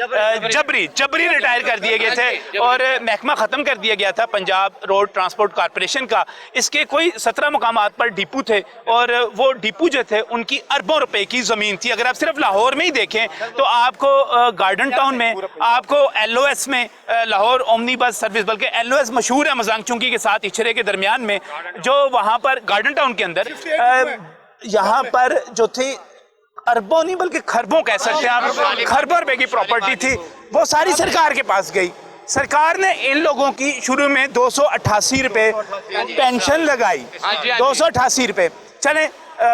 जबरी रिटायर कर दिए गए थे और महकमा ख़त्म कर दिया गया था पंजाब रोड ट्रांसपोर्ट कॉरपोरेशन का। इसके कोई 17 मुकामात पर डिपो थे और वो डिपो जो थे उनकी अरबों रुपए की ज़मीन थी। अगर आप सिर्फ लाहौर में ही देखें तो आपको गार्डन टाउन में, आपको LOS में, लाहौर ओमनी बस सर्विस, बल्कि LOS मशहूर है मजांग चुंगी के साथ इचरे के दरमियान में, जो वहाँ पर गार्डन टाउन के अंदर यहाँ पर जो थी अरबों नहीं बल्कि खरबों कह सकते हैं आप, खरबों रुपए की प्रॉपर्टी थी, वो सारी सरकार के पास गई। सरकार ने इन लोगों की शुरू में 288 रुपए पेंशन लगाई, 288 रुपए। चले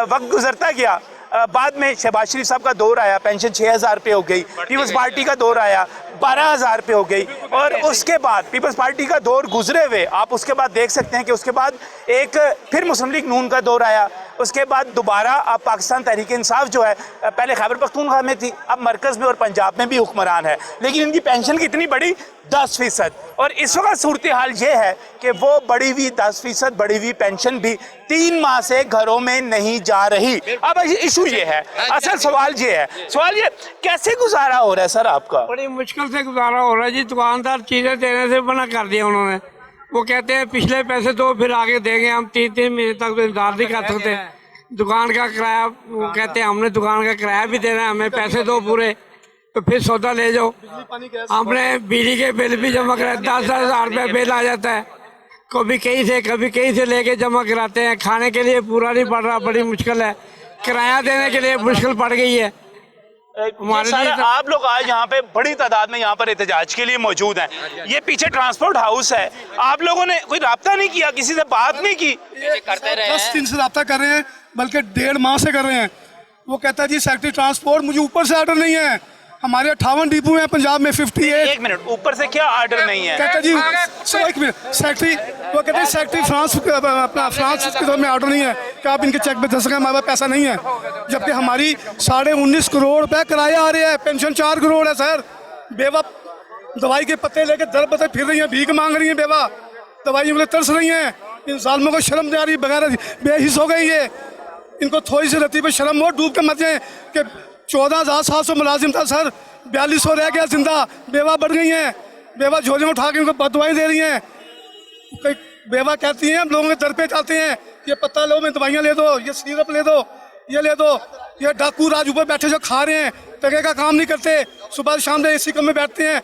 वक्त गुजरता गया, बाद में शहबाज शरीफ साहब का दौर आया, पेंशन 6000 रुपये हो गई। पीपल्स पार्टी का दौर आया, 12000 रुपये हो गई। और उसके बाद पीपल्स पार्टी का दौर गुजरे हुए आप उसके बाद देख सकते हैं कि उसके बाद एक फिर मुस्लिम लीग नून का दौर आया। उसके बाद दोबारा अब पाकिस्तान तहरीक इंसाफ जो है पहले खैबर पख्तूनख्वा में थी, अब मरकज़ में और पंजाब में भी हुक्मरान है, लेकिन इनकी पेंशन कितनी बढ़ी? 10%। और इस वक्त सूरत हाल ये है कि वो बढ़ी हुई 10% बढ़ी हुई पेंशन भी 3 माह से घरों में नहीं जा रही। अब इशू ये है, असल सवाल ये कैसे गुजारा हो रहा है सर आपका? बड़ी मुश्किल से गुजारा हो रहा है जी। दुकानदार चीज़ें देने से मना कर दिया उन्होंने। वो कहते हैं पिछले पैसे दो फिर आगे देंगे, हम 3-3 महीने तक तो इंतजार नहीं कर सकते। दुकान का किराया, वो कहते हैं हमने दुकान का किराया भी देना है, हमें पैसे दो पूरे, तो फिर सौदा ले जाओ। हमने बिजली के बिल भी जमा कराए, 10-10 हज़ार रुपये बिल आ जाता है, कभी कहीं से लेके जमा कराते हैं। खाने के लिए पूरा नहीं पड़ रहा, बड़ी मुश्किल है। किराया देने के लिए मुश्किल पड़ गई है हमारे लिए। आप लोग आज यहाँ पे बड़ी तादाद में यहाँ पर एहतजाज के लिए मौजूद हैं। ये पीछे ट्रांसपोर्ट हाउस है, आप लोगों ने कोई राब्ता नहीं किया, किसी से बात नहीं की? करते रहे 10 दिन से राब्ता कर रहे हैं, बल्कि 1.5 माह से कर रहे हैं। वो कहता है जी सेक्रेटरी ट्रांसपोर्ट, मुझे ऊपर से ऑर्डर नहीं है। हमारे 58 डिपो हैं पंजाब में, 58। एक मिनट, ऊपर से क्या ऑर्डर नहीं है? कहता जी एक मिनट, सेक्रेटरी वो कहते हैं सेक्रेटरी फ्रांस के तरफ में ऑर्डर नहीं है कि आप इनके चेक पे दे सकें, हमारे पास पैसा नहीं है। जबकि हमारी 19.5 करोड़ रुपए किराया आ रहा है, पेंशन 4 करोड़ है सर। बेवा दवाई के पत्ते लेके दर बदर फिर रही है, भीख मांग रही है, बेवा दवाइयों के लिए तरस रही है। इन जालिमों को शर्म नहीं आ रही, बगैर बेहिस हो गई है। इनको थोड़ी सी रत्ती पे शर्म हो, डूब के मर जाए कि 14,700 मुलाजिम था सर, 4200 रह गया जिंदा। बेवा बढ़ गई हैं, बेवा झोलियाँ उठा के उनको बदवाई दे रही हैं। कई बेवा कहती हैं हम लोगों के दर पे जाते हैं, ये पत्ता लो, मैं दवाइयाँ ले दो, ये सिरप ले दो, ये ले दो। ये डाकू राज ऊपर बैठे जो खा रहे हैं, टके का काम नहीं करते, सुबह शाम में AC कम में बैठते हैं।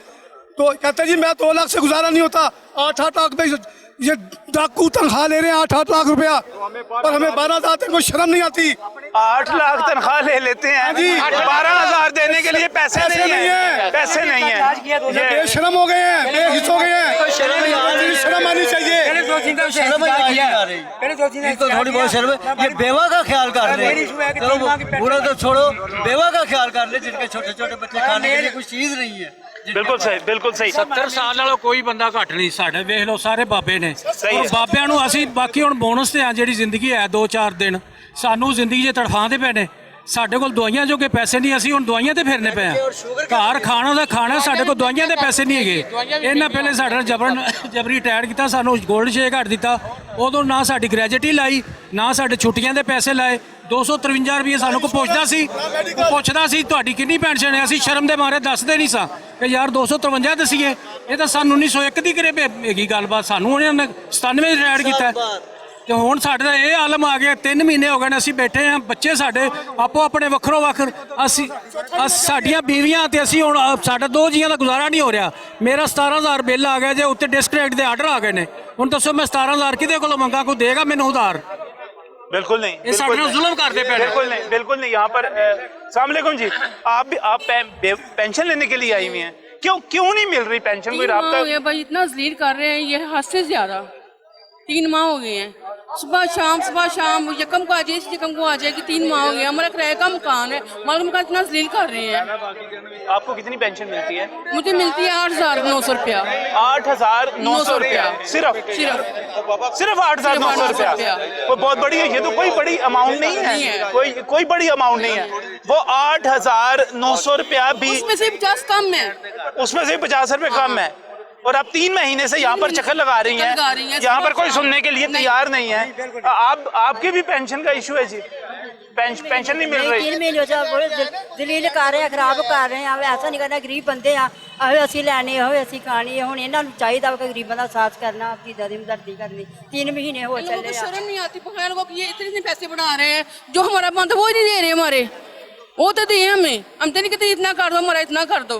तो कहते जी मैं 2 लाख से गुजारा नहीं होता, 8-8 लाख पे ये डाकू तनख्वाह ले रहे हैं, 8-8 लाख रुपया, और हमें 12,000 तक कोई शर्म नहीं आती। 8 लाख तनख्वाह ले लेते हैं जी, 12,000 देने के लिए पैसे नहीं है, पैसे नहीं है। ये बेशरम हो गए हैं, बेहिस हो गए हैं, शर्म आनी चाहिए। थोड़ी बहुत शर्म, ये बेवा का ख्याल कर ले, चलो पूरा तो छोड़ो, बेवा का ख्याल कर ले, जिनके छोटे छोटे बच्चे खाने के लिए कुछ चीज नहीं है। बिल्कुल सही, बिल्कुल सही। 70 साल वाला कोई बंदा घट नहीं, साढ़े वेख लो सारे बाबे ने। बाबिਆਂ ਨੂੰ ਅਸੀਂ ਬਾਕੀ ਹੁਣ ਬੋਨਸ ਤੇ ਆ, ਜਿਹੜੀ ਜ਼ਿੰਦਗੀ ਹੈ 2-4 ਦਿਨ ਸਾਨੂੰ ਜ਼ਿੰਦਗੀ 'ਚ ਤੜਫਾਉਂਦੇ ਪਏ ਨੇ। ਸਾਡੇ ਕੋਲ ਦਵਾਈਆਂ ਜੋਗੇ ਪੈਸੇ ਨਹੀਂ, ਅਸੀਂ ਹੁਣ ਦਵਾਈਆਂ ਤੇ ਫਿਰਨੇ ਪਏ ਆ। ਘਰ ਖਾਣਾ ਦਾ ਖਾਣਾ, ਸਾਡੇ ਕੋਲ ਦਵਾਈਆਂ ਦੇ ਪੈਸੇ ਨਹੀਂ ਹੈਗੇ। ਇਹਨਾਂ ਪਹਿਲੇ ਸਾਡੇ ਨਾਲ ਜਬਰੀ ਟੈਡ ਕੀਤਾ, ਸਾਨੂੰ ਗੋਲਡ ਸ਼ੇਕ ਹਟ ਦਿੱਤਾ। ਉਦੋਂ ਨਾ ਸਾਡੀ ਗ੍ਰੈਜੂਟੀ ਲਾਈ, ਨਾ ਸਾਡੇ ਛੁੱਟੀਆਂ ਦੇ ਪੈਸੇ ਲਾਏ। 253 ਰੁਪਏ ਸਾਨੂੰ ਕੋ ਪੁੱਛਦਾ ਸੀ ਤੁਹਾਡੀ ਕਿੰਨੀ ਪੈਨਸ਼ਨ ਹੈ, ਅਸੀਂ ਸ਼ਰਮ ਦੇ ਮਾਰੇ ਦੱਸਦੇ ਨਹੀਂ ਸਾਂ ਕਿ ਯਾਰ 253 ਦਸੀਏ। ਇਹ ਤਾਂ ਸਾਨੂੰ 1901 ਦੀ ਕਰੇ ਹੈਗੀ ਗੱਲਬਾਤ, ਸਾਨੂੰ ਉਹਨਾਂ ਨੇ 97 ਰਿਟਾਇਰ ਕੀਤਾ ਤੇ ਹੁਣ ਸਾਡੇ ਦਾ ਇਹ ਆਲਮ ਆ ਗਿਆ। 3 ਮਹੀਨੇ ਹੋ ਗਏ ਨੇ ਅਸੀਂ ਬੈਠੇ ਹਾਂ, ਬੱਚੇ ਸਾਡੇ ਆਪੋ ਆਪਣੇ ਵੱਖਰੋ ਵੱਖਰ, ਅਸੀਂ ਸਾਡੀਆਂ ਬੀਵੀਆਂ ਤੇ ਅਸੀਂ ਹੁਣ ਸਾਡਾ 2 ਜੀਆਂ ਦਾ ਗੁਜ਼ਾਰਾ ਨਹੀਂ ਹੋ ਰਿਹਾ। ਮੇਰਾ 17,000 ਬਿੱਲ ਆ ਗਿਆ ਜੇ, ਉੱਤੇ ਡਿਸਕ੍ਰੈਕਟ ਦੇ ਆਰਡਰ ਆ ਗਏ ਨੇ। ਹੁਣ ਦੱਸੋ ਮੈਂ 17,000 ਕਿਹਦੇ ਕੋਲੋਂ ਮੰਗਾ, ਕੋਈ देगा ਮੈਨੂੰ उधार? बिल्कुल नहीं, जुल्म करते पे। बिल्कुल नहीं, बिल्कुल नहीं। यहाँ पर अस्सलाम वालेकुम जी, आप पेंशन लेने के लिए आई हुई हैं, क्यों नहीं मिल रही पेंशन? कोई राब्ता? भाई इतना जलील कर रहे हैं, ये हद से ज्यादा। 3 माह हो गए हैं, सुबह शाम यकम को आ जाए, यकम को आ जाएगी। 3 माह हो गए, हमारा किराए का मकान है, मालूम का इतना जलील कर रहे हैं। आपको कितनी पेंशन मिलती है? मुझे मिलती है 8,900 रुपया। 8,900 रुपया सिर्फ 8,900 रुपया। वो बहुत बड़ी है, ये तो कोई बड़ी अमाउंट नहीं है, कोई बड़ी अमाउंट नहीं है। वो 8,900 रुपया भी, उसमें से 50 कम है, उसमें से 50 रुपये कम है। और आप 3 महीने से यहाँ पर चक्कर लगा रही हैं, यहाँ पर कोई सुनने के लिए तैयार नहीं है। आपके भी पेंशन का इशू है जी? पेंशन नहीं मिल नहीं, रही? 3 महीने से बड़े दलील कर रहे हैं, खराब कर रहे हैं। ऐसा नहीं करना, गरीब बंदे आ, आहो ਅਸੀਂ ਲੈਣੇ ਹੋਏ ਅਸੀਂ ਖਾਣੀ ਹੁਣ ਇਹਨਾਂ ਨੂੰ ਚਾਹੀਦਾ ਕਿ ਗਰੀਬਾਂ ਦਾ ਸਾਥ ਕਰਨਾ, ਆਪਣੀ ਦਰਦੀ करनी। 3 महीने हो इन लोगों को चले शर्म नहीं आती बहन लोगों को, ये इतने पैसे बढ़ा रहे हैं, जो हमारा बंद वो ही नहीं दे रहे हमारे, वो तो दिए हमें, हम तो नहीं कहते इतना कर दो, हमारा इतना कर दो।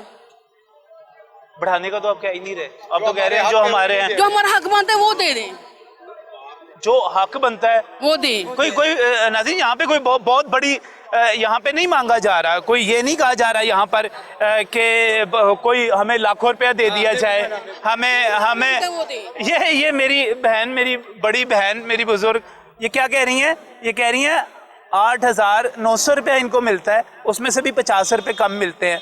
बढ़ाने का तो आप कह ही नहीं रहे, आप तो कह रहे हैं जो हमारे हैं, जो हमारा हक बनता है वो दे दें, जो हक बनता है वो दें। कोई नाज़रीन यहाँ पे कोई बहुत बड़ी यहाँ पे नहीं मांगा जा रहा, कोई ये नहीं कहा जा रहा यहाँ पर कि कोई हमें लाखों रुपया दे दिया जाए, हमें ये मेरी बहन, मेरी बड़ी बहन, मेरी बुजुर्ग, ये क्या कह रही हैं? ये कह रही हैं 8,900 रुपया इनको मिलता है, उसमें से भी 50 रुपये कम मिलते हैं।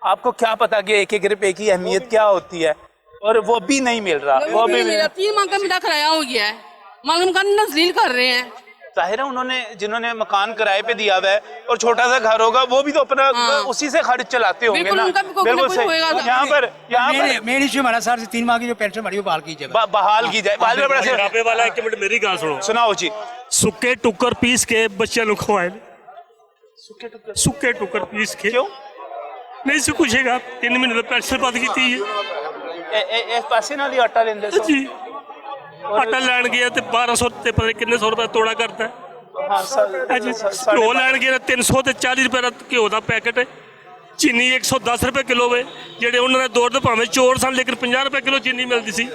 आपको क्या पता कि 1-1 रुपये की अहमियत क्या होती है, और वो भी नहीं मिल रहा, वो भी 3 माह का मेरा किराया हो गया है, मालूम का नजलील कर रहे हैं। जाहिर है उन्होंने, जिन्होंने मकान किराए पे दिया हुआ है और छोटा सा घर होगा, वो भी तो अपना उसी से खर्च चलाते होंगे बिल्कुल, ना। उनका भी कोई ना बिल्कुल कोई सही। होएगा। यहाँ पर मेन इशू हमारा सर 3 माह की जो पेंशन हमारी वो बहाल की जाए, बहाल की जाए। बहाल में बड़ा से- ढाबे वाला 1 मिनट मेरी गल सुनो, सुनाओ जी। सुक्के टुकर पीस के बच्चों को खवाए, सुक्के टुकर पीस के क्यों? नहीं से पूछेगा 3 महीने तो पेंशन बंद की है इस पासे नाल ही आटा लेंदे सो। जी। आटा लैन गया तो 1200 ते पता नहीं कितने 100 रुपए तोड़ा करता है। हाँ, घ्यो लैन गया 340 रुपए का घ्यो का पैकेट है, चीनी 110 रुपए किलो वे, जेडे उन्होंने दौर तो भावें चोर सन लेकिन 50 रुपए किलो चीनी मिलती सी।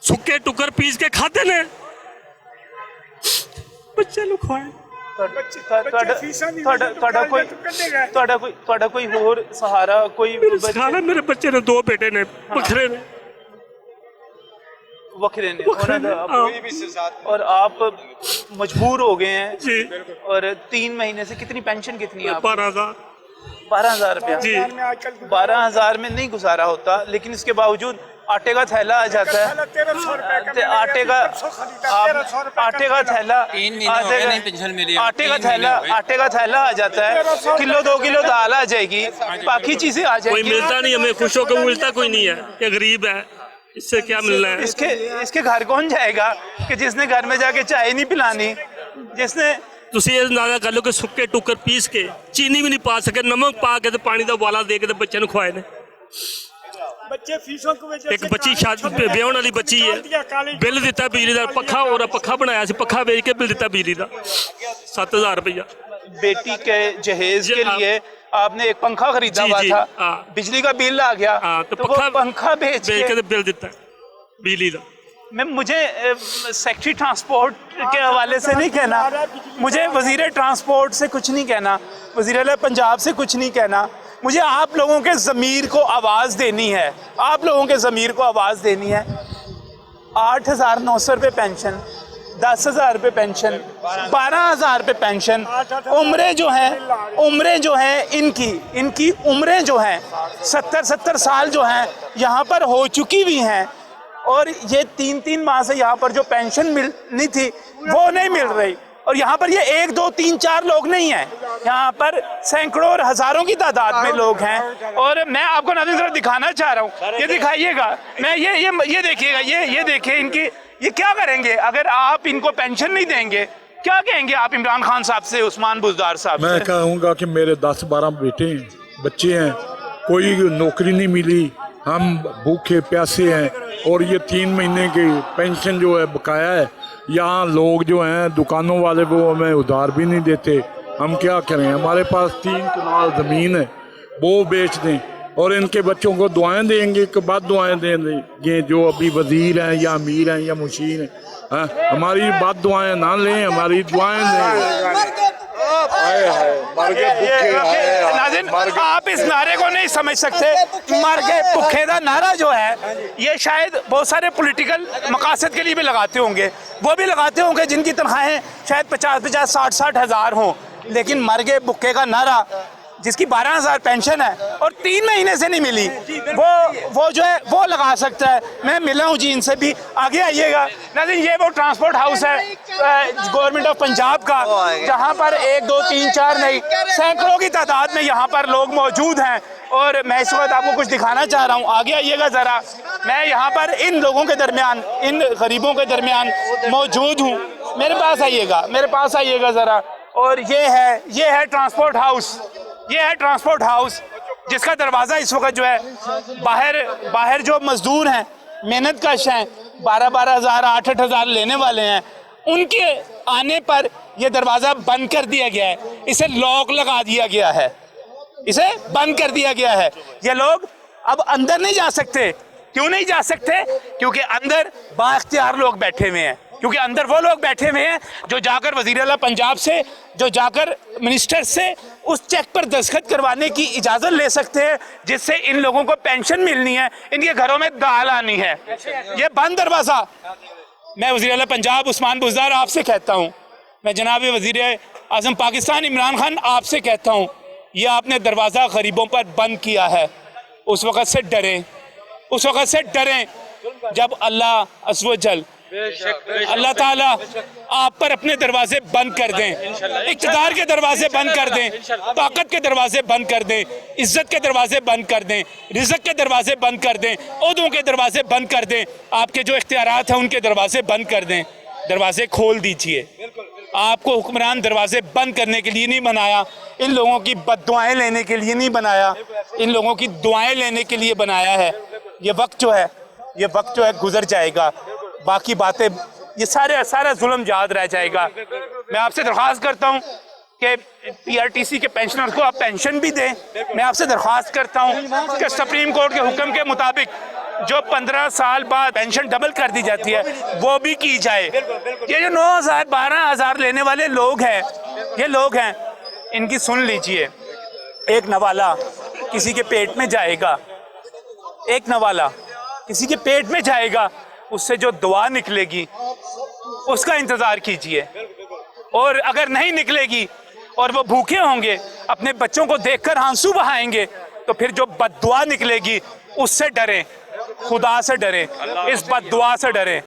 सुक्के टुकर पीस के खाते ने बच्चे लोग खवाए। ਤੁਹਾਡਾ ਕੋਈ ਹੋਰ सहारा, कोई सारा मेरे बच्चे ने 2 बेटे ने बखरे ने वखरे ने, और आप मजबूर हो गए हैं जी। और 3 महीने से कितनी पेंशन कितनी है? 12,000 12,000 रुपया जी। 12,000 में नहीं गुजारा होता, लेकिन इसके बावजूद आटे का थैला आ जाता है, आटे का थैला, आटे का थैला आ जाता है, किलो 2 किलो दाल आ जाएगी, बाकी चीजें आ कोई जाएगी। मिलता नहीं, हमें खुश होकर मिलता कोई नहीं है, ये गरीब है, इससे क्या मिलना है? इसके घर कौन जाएगा कि जिसने घर में जाके चाय नहीं पिलानी, जिसने ਤੁਸੀਂ ਇਹ ਅੰਦਾਜ਼ਾ ਕਰ ਲਓ ਕਿ ਸੁੱਕੇ ਟੁੱਕਰ ਪੀਸ ਕੇ ਚੀਨੀ ਵੀ ਨਹੀਂ ਪਾ ਸਕੇ, ਨਮਕ ਪਾ ਕੇ ਤੇ ਪਾਣੀ ਦਾ ਉਬਾਲਾ ਦੇ ਕੇ ਤੇ ਬੱਚਿਆਂ ਨੂੰ ਖਵਾਏ ਨੇ। ਬੱਚੇ ਫੀਸੋਂ ਕੋ ਵਿੱਚ ਇੱਕ ਬੱਚੀ ਸ਼ਾਦੀ ਵਿਆਹਣ ਵਾਲੀ ਬੱਚੀ ਹੈ, ਬਿੱਲ ਦਿੱਤਾ ਬਿਜਲੀ ਦਾ, ਪੱਖਾ ਬਣਾਇਆ ਸੀ, ਪੱਖਾ ਵੇਚ ਕੇ ਬਿੱਲ ਦਿੱਤਾ ਬਿਜਲੀ ਦਾ 7,000 रुपया। बेटी के जहेज के लिए आपने एक पंखा खरीदा हुआ जी, था, हाँ। बिजली का बिल आ गया, हाँ, तो तो वो पंखा बेच ਵੇਚ ਕੇ के ਤੇ ਬਿੱਲ ਦਿੱਤਾ ਬਿਜਲੀ ਦਾ। मुझे सेक्रेटरी ट्रांसपोर्ट के हवाले से नहीं कहना, मुझे वजीर ट्रांसपोर्ट से कुछ नहीं कहना, वजीर आला पंजाब से कुछ नहीं कहना, मुझे आप लोगों के ज़मीर को आवाज़ देनी है, आप लोगों के ज़मीर को आवाज़ देनी है। 8,900 रुपये पेंशन, 10,000 रुपये पेंशन, 12,000 रुपये पेंशन, उम्रें जो हैं इनकी उम्रें जो हैं 70 साल जो हैं यहाँ पर हो चुकी हुई हैं, और ये 3 माह से यहाँ पर जो पेंशन मिलनी थी वो नहीं मिल रही, और यहाँ पर ये 1, 2, 3, 4 लोग नहीं हैं, यहाँ पर सैकड़ों और हजारों की तादाद में लोग हैं। और मैं आपको नाज़रीन जरा दिखाना चाह रहा हूँ, ये दिखाइएगा, मैं ये देखिएगा, ये देखिए इनकी, ये क्या करेंगे अगर आप इनको पेंशन नहीं देंगे? क्या कहेंगे आप इमरान खान साहब से, उस्मान बुज़दार साहब से? मैं कहूँगा कि मेरे 10-12 बेटे हैं, बच्चे हैं, कोई नौकरी नहीं मिली, हम भूखे प्यासे हैं, और ये 3 महीने की पेंशन जो है बकाया है। यहाँ लोग जो हैं दुकानों वाले वो हमें उधार भी नहीं देते, हम क्या करें? हमारे पास 3 कनाल ज़मीन है, वो बेच दें, और इनके बच्चों को दुआएं देंगे कि बाद दुआएं देंगे जो अभी वजीर हैं या अमीर हैं या मुशीर हैं। हाँ, हमारी बात दुआएं ना लें, हमारी दुआएं लें। नाज़रीन, आप इस नारे को नहीं समझ सकते, मर गए भुखे का नारा जो है ये शायद बहुत सारे पॉलिटिकल मकासद के लिए भी लगाते होंगे, वो भी लगाते होंगे जिनकी तनख्वाहें शायद 50-50, 60-60 हज़ार हों, लेकिन मर गए भुखे का नारा जिसकी 12,000 पेंशन है और 3 महीने से नहीं मिली, वो जो है वो लगा सकता है। मैं मिला हूँ जी इनसे भी, आगे आइएगा। नाज़रीन, ये वो ट्रांसपोर्ट हाउस है गवर्नमेंट ऑफ पंजाब का, जहाँ पर 1, 2, 3, 4 नहीं, सैकड़ों की तादाद में यहाँ पर लोग मौजूद हैं, और मैं इस वक्त आपको कुछ दिखाना चाह रहा हूँ। आगे आइएगा ज़रा, मैं यहाँ पर इन लोगों के दरमियान, इन गरीबों के दरमियान मौजूद हूँ। मेरे पास आइएगा ज़रा, और ये है ट्रांसपोर्ट हाउस, ये है ट्रांसपोर्ट हाउस जिसका दरवाज़ा इस वक्त जो है बाहर जो मजदूर हैं, मेहनत कश हैं, 12-12 हज़ार 8-8 हज़ार लेने वाले हैं, उनके आने पर यह दरवाज़ा बंद कर दिया गया है, इसे लॉक लगा दिया गया है, इसे बंद कर दिया गया है। ये लोग अब अंदर नहीं जा सकते। क्यों नहीं जा सकते? क्योंकि अंदर बाख्तियार लोग बैठे हुए हैं, क्योंकि अंदर वो लोग बैठे हुए हैं जो जाकर वज़ीर आला पंजाब से, जो जाकर मिनिस्टर से उस चेक पर दस्तखत करवाने की इजाज़त ले सकते हैं जिससे इन लोगों को पेंशन मिलनी है, इनके घरों में दाल आनी है। ये बंद दरवाज़ा मैं वज़ीर आला पंजाब उस्मान बुज़दार आपसे कहता हूँ, मैं जनाब वज़ीर आज़म पाकिस्तान इमरान खान आपसे कहता हूँ, ये आपने दरवाज़ा गरीबों पर बंद किया है। उस वक़्त से डरें, उस वक़्त से डरें जब अल्लाह अज़्वजल अल्लाह ताला आप पर अपने दरवाजे बंद कर दें, इक़्तिदार के दरवाजे बंद कर दें, ताकत के दरवाजे बंद कर दें, इज्जत के दरवाजे बंद कर दें, रिज़्क़ के दरवाजे बंद कर दें, ओहदों के दरवाजे बंद कर दें, आपके जो इख्तियारात हैं उनके दरवाजे बंद कर दें। दरवाजे खोल दीजिए। आपको हुक्मरान दरवाजे बंद करने के लिए नहीं बनाया, इन लोगों की बद्दुआएं लेने के लिए नहीं बनाया, इन लोगों की दुआएं लेने के लिए बनाया है। ये वक्त जो है गुजर जाएगा, बाकी बातें ये सारा जुल्म याद रह जाएगा। मैं आपसे दरख्वास्त करता हूँ कि PRTC के पेंशनर्स को आप पेंशन भी दें। मैं आपसे दरख्वास्त करता हूँ कि सुप्रीम कोर्ट के हुक्म के मुताबिक जो 15 साल बाद पेंशन डबल कर दी जाती है वो भी की जाए। ये जो 9,000 12,000 लेने वाले लोग हैं, ये लोग हैं, इनकी सुन लीजिए। एक नवाला किसी के पेट में जाएगा, एक नवाला किसी के पेट में जाएगा, उससे जो दुआ निकलेगी उसका इंतज़ार कीजिए। और अगर नहीं निकलेगी और वो भूखे होंगे, अपने बच्चों को देखकर आंसू बहाएंगे, तो फिर जो बद्दुआ निकलेगी उससे डरें, खुदा से डरें, इस बद्दुआ से डरें।